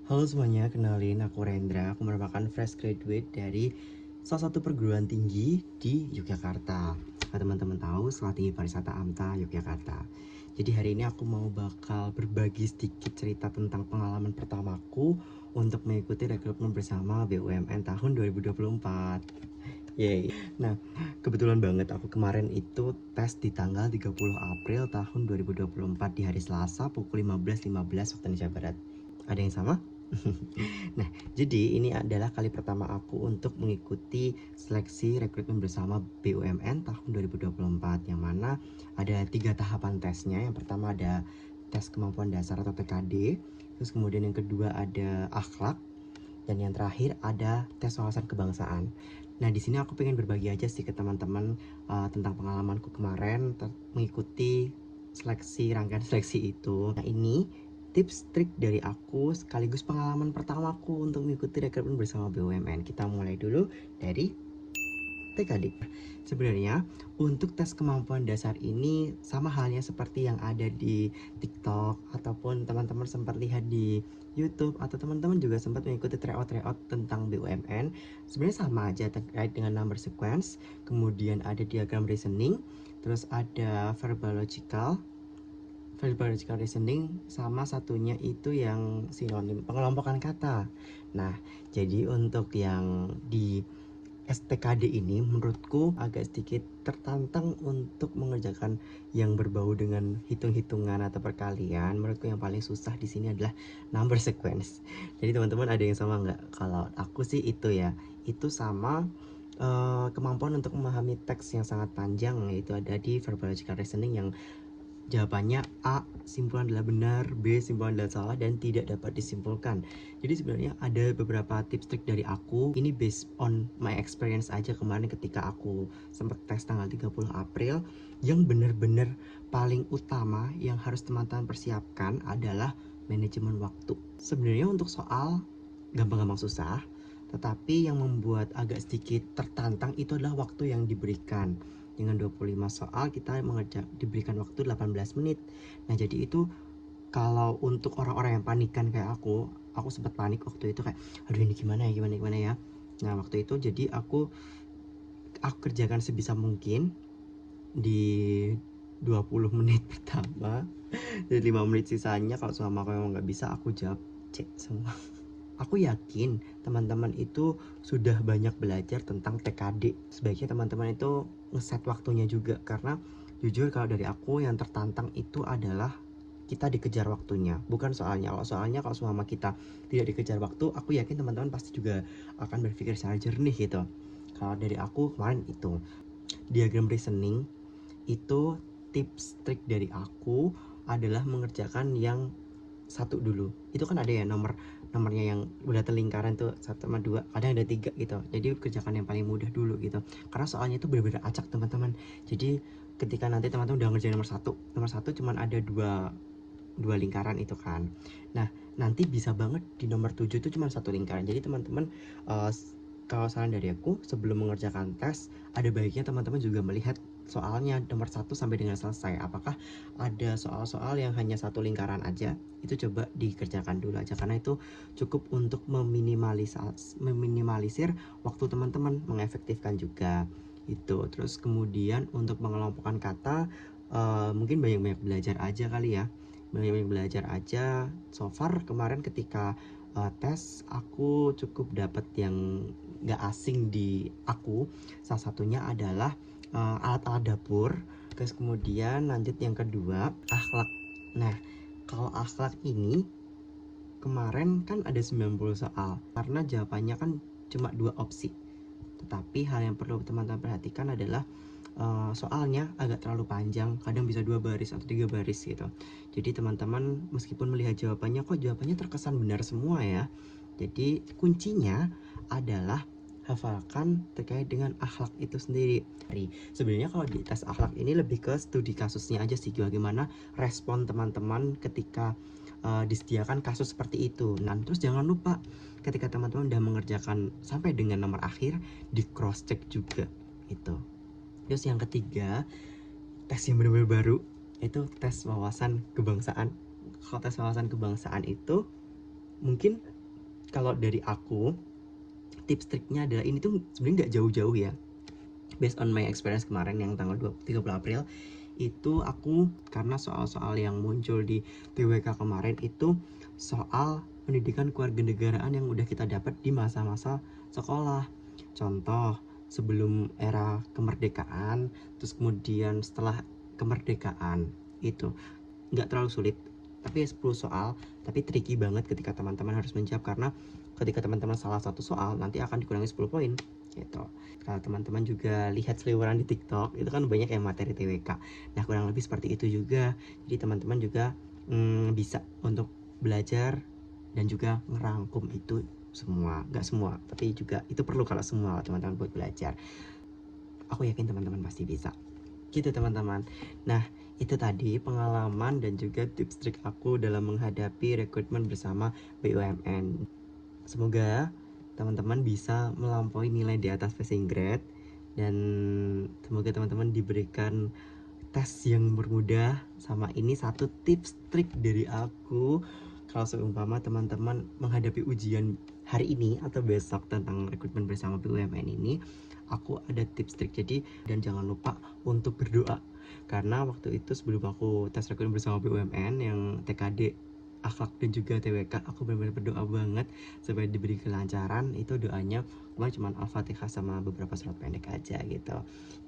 Halo semuanya, kenalin aku Rendra. Aku merupakan fresh graduate dari salah satu perguruan tinggi di Yogyakarta. Nah, teman-teman tahu Sekolah Tinggi Pariwisata AMTA Yogyakarta. Jadi hari ini aku mau bakal berbagi sedikit cerita tentang pengalaman pertamaku untuk mengikuti rekrutmen bersama BUMN tahun 2024. Yeay. Nah, kebetulan banget aku kemarin itu tes di tanggal 30 April tahun 2024 di hari Selasa pukul 15.15 waktu Indonesia Barat. Ada yang sama? Nah, jadi ini adalah kali pertama aku untuk mengikuti seleksi rekrutmen bersama BUMN tahun 2024, yang mana ada 3 tahapan tesnya. Yang pertama ada tes kemampuan dasar atau TKD, terus kemudian yang kedua ada akhlak, dan yang terakhir ada tes wawasan kebangsaan. Nah, di sini aku pengen berbagi aja sih ke teman-teman tentang pengalamanku kemarin mengikuti rangkaian seleksi itu. Nah, ini tips trik dari aku sekaligus pengalaman pertamaku untuk mengikuti rekrutmen bersama BUMN. Kita mulai dulu dari TKD. Sebenarnya untuk tes kemampuan dasar ini sama halnya seperti yang ada di TikTok ataupun teman-teman sempat lihat di YouTube, atau teman-teman juga sempat mengikuti tryout tentang BUMN. Sebenarnya sama aja terkait dengan number sequence, kemudian ada diagram reasoning, terus ada verbal logical reasoning, sama satunya itu yang sinonim pengelompokan kata. Nah, jadi untuk yang di STKD ini menurutku agak sedikit tertantang untuk mengerjakan yang berbau dengan hitung-hitungan atau perkalian. Menurutku yang paling susah di sini adalah number sequence. Jadi teman-teman ada yang sama nggak? Kalau aku sih itu ya, itu sama kemampuan untuk memahami teks yang sangat panjang, yaitu ada di verbal logical reasoning, yang jawabannya A, simpulan adalah benar, B, simpulan adalah salah, dan tidak dapat disimpulkan. Jadi sebenarnya ada beberapa tips trik dari aku. Ini based on my experience aja kemarin ketika aku sempat tes tanggal 30 April. Yang benar-benar paling utama yang harus teman-teman persiapkan adalah manajemen waktu. Sebenarnya untuk soal gampang-gampang susah, tetapi yang membuat agak sedikit tertantang itu adalah waktu yang diberikan. Dengan 25 soal kita diberikan waktu 18 menit. Nah, jadi itu kalau untuk orang-orang yang panikan kayak aku sempat panik waktu itu, kayak aduh ini gimana ya. Nah, waktu itu jadi aku kerjakan sebisa mungkin di 20 menit pertama. Jadi 5 menit sisanya kalau selama aku memang nggak bisa, aku jawab C semua. Aku yakin teman-teman itu sudah banyak belajar tentang TKD. Sebaiknya teman-teman itu ngeset waktunya juga, karena jujur kalau dari aku yang tertantang itu adalah kita dikejar waktunya, bukan soalnya. Kalau selama kita tidak dikejar waktu, aku yakin teman-teman pasti juga akan berpikir secara jernih gitu. Kalau dari aku kemarin itu diagram reasoning, itu tips trik dari aku adalah mengerjakan yang satu dulu. Itu kan ada ya nomornya yang udah terlingkaran tuh 1 sama 2, kadang ada 3 gitu. Jadi kerjakan yang paling mudah dulu gitu, karena soalnya itu bener-bener acak teman-teman. Jadi ketika nanti teman-teman udah ngerjain nomor satu cuman ada dua lingkaran itu kan. Nah, nanti bisa banget di nomor 7 itu cuma 1 lingkaran. Jadi teman-teman, uh, kalau saran dari aku, sebelum mengerjakan tes, ada baiknya teman-teman juga melihat soalnya nomor 1 sampai dengan selesai. Apakah ada soal-soal yang hanya 1 lingkaran aja? Itu coba dikerjakan dulu aja, karena itu cukup untuk meminimalisir waktu teman-teman, mengefektifkan juga itu. Terus kemudian untuk mengelompokkan kata, mungkin banyak-banyak belajar aja kali ya. Banyak belajar aja. So far kemarin ketika tes, aku cukup dapat yang gak asing di aku. Salah satunya adalah alat-alat dapur. Terus kemudian lanjut yang kedua, akhlak. Nah, kalau akhlak ini kemarin kan ada 90 soal, karena jawabannya kan cuma 2 opsi. Tetapi hal yang perlu teman-teman perhatikan adalah soalnya agak terlalu panjang, kadang bisa 2 baris atau 3 baris gitu. Jadi teman-teman meskipun melihat jawabannya, kok jawabannya terkesan benar semua ya. Jadi kuncinya adalah hafalkan terkait dengan akhlak itu sendiri. Sebenarnya kalau di tes akhlak ini lebih ke studi kasusnya aja sih, bagaimana respon teman-teman ketika disediakan kasus seperti itu. Nah, terus jangan lupa ketika teman-teman udah mengerjakan sampai dengan nomor akhir, di cross check juga itu. Terus yang ketiga, tes yang benar-benar baru, itu tes wawasan kebangsaan. Kalau tes wawasan kebangsaan itu mungkin kalau dari aku tips triknya adalah ini tuh sebenarnya nggak jauh-jauh ya, based on my experience kemarin yang tanggal 30 April itu aku, karena soal-soal yang muncul di TWK kemarin itu soal pendidikan kewarganegaraan yang udah kita dapat di masa-masa sekolah. Contoh, sebelum era kemerdekaan, terus kemudian setelah kemerdekaan, itu nggak terlalu sulit, tapi 10 soal, tapi tricky banget ketika teman-teman harus menjawab, karena ketika teman-teman salah satu soal nanti akan dikurangi 10 poin gitu. Kalau teman-teman juga lihat seliweran di TikTok, itu kan banyak yang materi TWK. Nah, kurang lebih seperti itu juga. Jadi teman-teman juga bisa untuk belajar dan juga ngerangkum itu semua. Nggak semua, tapi juga itu perlu kalau semua teman-teman buat belajar. Aku yakin teman-teman pasti bisa. Gitu teman-teman. Nah, itu tadi pengalaman dan juga tips trik aku dalam menghadapi rekrutmen bersama BUMN. Semoga teman-teman bisa melampaui nilai di atas passing grade, dan semoga teman-teman diberikan tes yang bermudah. Sama ini satu tips trik dari aku, kalau seumpama teman-teman menghadapi ujian hari ini atau besok tentang rekrutmen bersama BUMN ini, aku ada tips trik. Jadi, dan jangan lupa untuk berdoa, karena waktu itu sebelum aku tes rekrutmen bersama BUMN yang TKD akhlak dan juga TWK, aku benar-benar berdoa banget supaya diberi kelancaran. Itu doanya cuma Al-Fatihah sama beberapa surat pendek aja gitu.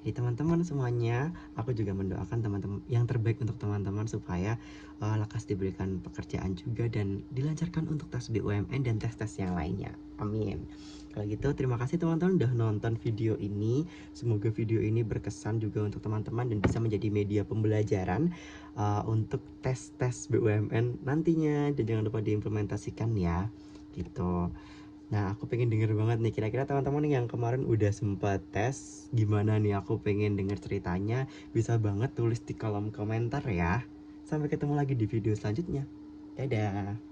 Jadi teman-teman semuanya, aku juga mendoakan teman-teman yang terbaik untuk teman-teman supaya lekas diberikan pekerjaan juga dan dilancarkan untuk tes BUMN dan tes-tes yang lainnya. Amin. Kalau gitu, terima kasih teman-teman udah nonton video ini. Semoga video ini berkesan juga untuk teman-teman dan bisa menjadi media pembelajaran untuk tes-tes BUMN nantinya, dan jangan lupa diimplementasikan ya gitu. Nah, aku pengen denger banget nih, kira-kira teman-teman yang kemarin udah sempat tes gimana nih, aku pengen denger ceritanya. Bisa banget tulis di kolom komentar ya. Sampai ketemu lagi di video selanjutnya. Dadah.